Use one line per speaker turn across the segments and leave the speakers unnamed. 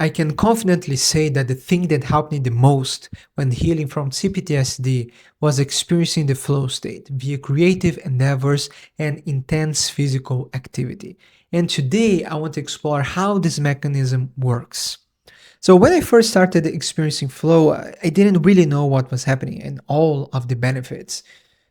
I can confidently say that the thing that helped me the most when healing from CPTSD was experiencing the flow state via creative endeavors and intense physical activity. And today I want to explore how this mechanism works. So when I first started experiencing flow, I didn't really know what was happening and all of the benefits.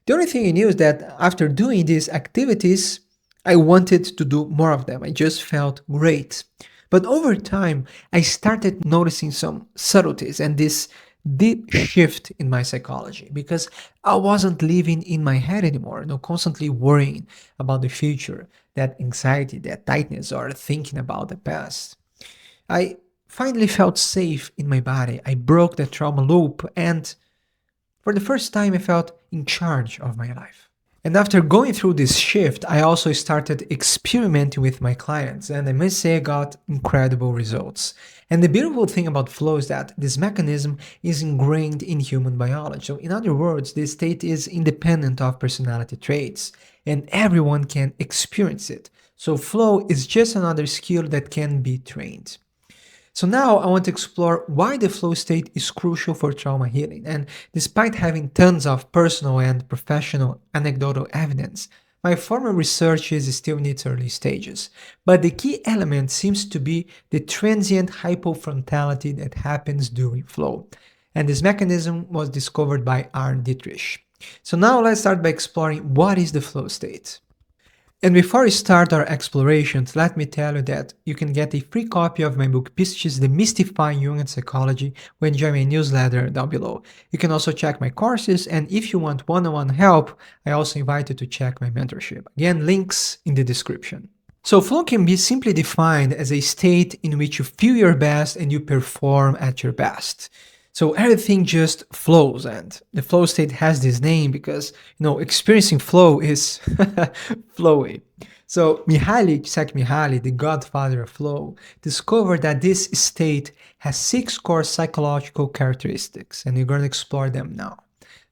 The only thing I knew is that after doing these activities, I wanted to do more of them. I just felt great. But over time, I started noticing some subtleties and this deep shift in my psychology because I wasn't living in my head anymore, constantly worrying about the future, that anxiety, that tightness, or thinking about the past. I finally felt safe in my body. I broke the trauma loop, and for the first time, I felt in charge of my life. And after going through this shift, I also started experimenting with my clients, and I must say I got incredible results. And the beautiful thing about flow is that this mechanism is ingrained in human biology. So, in other words, this state is independent of personality traits, and everyone can experience it. So, flow is just another skill that can be trained. So now I want to explore why the flow state is crucial for trauma healing. And despite having tons of personal and professional anecdotal evidence, my formal research is still in its early stages. But the key element seems to be the transient hypofrontality that happens during flow. And this mechanism was discovered by Arne Dietrich. So now let's start by exploring what is the flow state. And before we start our explorations, let me tell you that you can get a free copy of my book Pistis Demystifying Jungian Psychology when you join my newsletter down below. You can also check my courses, and if you want one-on-one help, I also invite you to check my mentorship. Again, links in the description. So flow can be simply defined as a state in which you feel your best and you perform at your best. So everything just flows, and the flow state has this name because experiencing flow is flowy. So Mihaly Csikszentmihalyi, the godfather of flow, discovered that this state has 6 core psychological characteristics, and we're going to explore them now.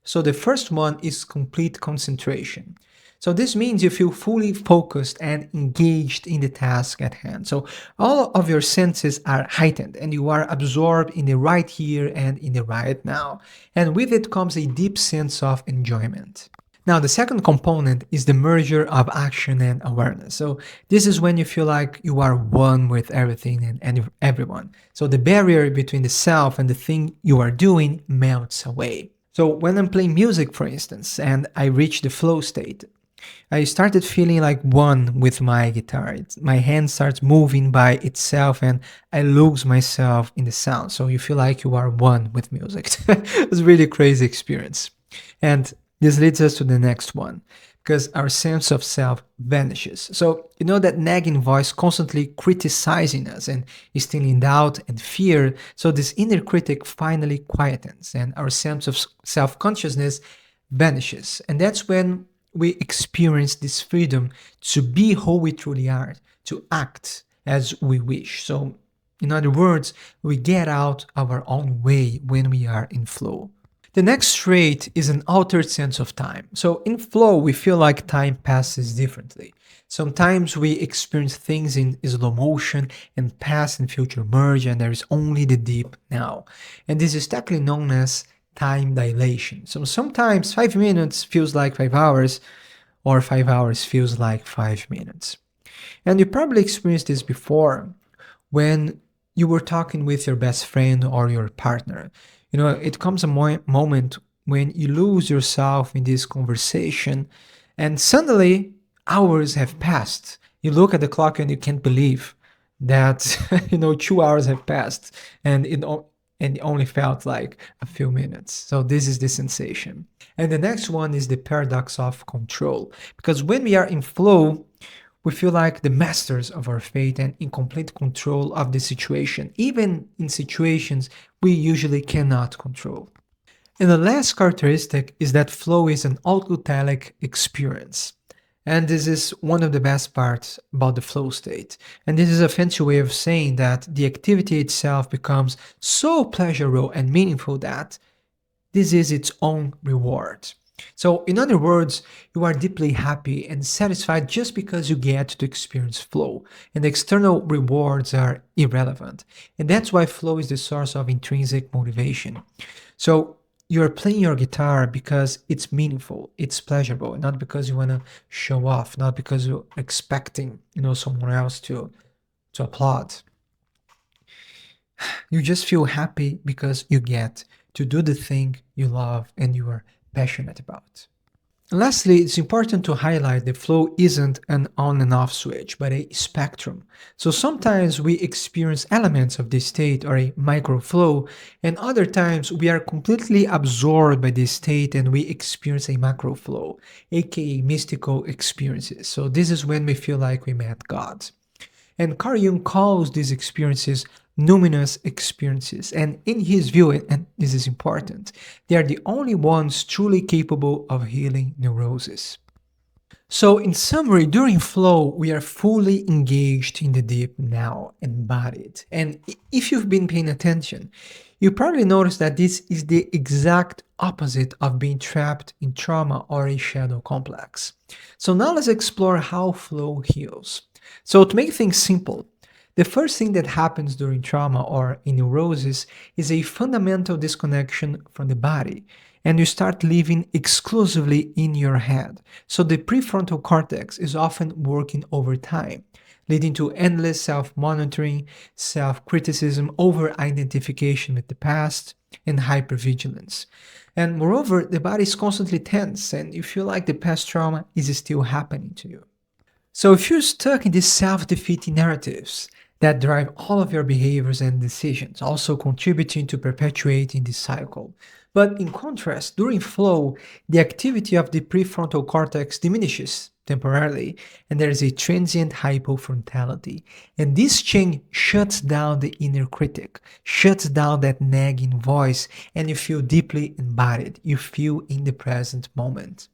So the first one is complete concentration. So this means you feel fully focused and engaged in the task at hand. So all of your senses are heightened and you are absorbed in the right here and in the right now. And with it comes a deep sense of enjoyment. Now, the second component is the merger of action and awareness. So this is when you feel like you are one with everything and everyone. So the barrier between the self and the thing you are doing melts away. So when I'm playing music, for instance, and I reach the flow state, I started feeling like one with my guitar. My hand starts moving by itself and I lose myself in the sound. So you feel like you are one with music. It's a really crazy experience. And this leads us to the next one because our sense of self vanishes. So, that nagging voice constantly criticizing us and instilling doubt and fear. So, this inner critic finally quietens and our sense of self consciousness vanishes. And that's when we experience this freedom to be who we truly are, to act as we wish. So, in other words, we get out of our own way when we are in flow. The next trait is an altered sense of time. So, in flow, we feel like time passes differently. Sometimes we experience things in slow motion and past and future merge, and there is only the deep now. And this is technically known as time dilation. So sometimes 5 minutes feels like 5 hours, or 5 hours feels like 5 minutes. And you probably experienced this before when you were talking with your best friend or your partner. It comes a moment when you lose yourself in this conversation, and suddenly hours have passed. You look at the clock and you can't believe that 2 hours have passed, and it only felt like a few minutes. So this is the sensation. And the next one is the paradox of control. Because when we are in flow, we feel like the masters of our fate and in complete control of the situation, even in situations we usually cannot control. And the last characteristic is that flow is an autotelic experience. And this is one of the best parts about the flow state. And this is a fancy way of saying that the activity itself becomes so pleasurable and meaningful that this is its own reward. So, in other words, you are deeply happy and satisfied just because you get to experience flow, and the external rewards are irrelevant. And that's why flow is the source of intrinsic motivation. So, you're playing your guitar because it's meaningful, it's pleasurable, not because you want to show off, not because you're expecting, someone else to applaud. You just feel happy because you get to do the thing you love and you are passionate about. Lastly, it's important to highlight that flow isn't an on and off switch, but a spectrum. So sometimes we experience elements of this state or a micro flow, and other times we are completely absorbed by this state and we experience a macro flow, aka mystical experiences. So this is when we feel like we met God. And Carl Jung calls these experiences numinous experiences. And in his view, and this is important, they are the only ones truly capable of healing neurosis. So, in summary, during flow, we are fully engaged in the deep now, embodied. And if you've been paying attention, you probably noticed that this is the exact opposite of being trapped in trauma or a shadow complex. So, now let's explore how flow heals. So, to make things simple, the first thing that happens during trauma or in neurosis is a fundamental disconnection from the body, and you start living exclusively in your head. So the prefrontal cortex is often working overtime, leading to endless self monitoring, self criticism, over identification with the past, and hypervigilance. And moreover, the body is constantly tense, and you feel like the past trauma is still happening to you. So if you're stuck in these self-defeating narratives that drive all of your behaviors and decisions, also contributing to perpetuating this cycle. But in contrast, during flow, the activity of the prefrontal cortex diminishes temporarily, and there is a transient hypofrontality. And this change shuts down the inner critic, shuts down that nagging voice, and you feel deeply embodied. You feel in the present moment.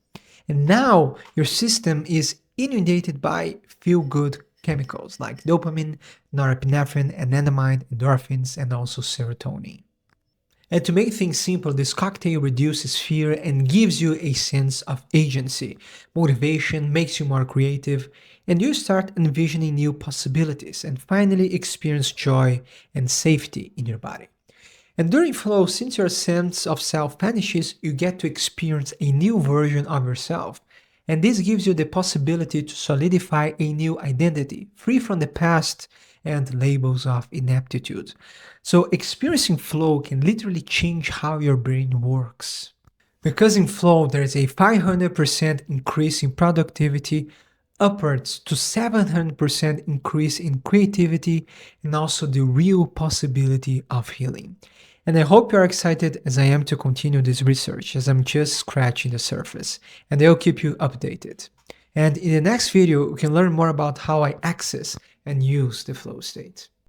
And now your system is inundated by feel good chemicals like dopamine, norepinephrine, anandamide, endorphins, and also serotonin. And to make things simple, this cocktail reduces fear and gives you a sense of agency. Motivation makes you more creative, and you start envisioning new possibilities and finally experience joy and safety in your body. And during flow, since your sense of self vanishes, you get to experience a new version of yourself. And this gives you the possibility to solidify a new identity, free from the past and labels of ineptitude. So, experiencing flow can literally change how your brain works. Because in flow, there is a 500% increase in productivity, upwards to 700% increase in creativity, and also the real possibility of healing. And I hope you're excited as I am to continue this research, as I'm just scratching the surface, and I'll keep you updated. And in the next video, we can learn more about how I access and use the flow state.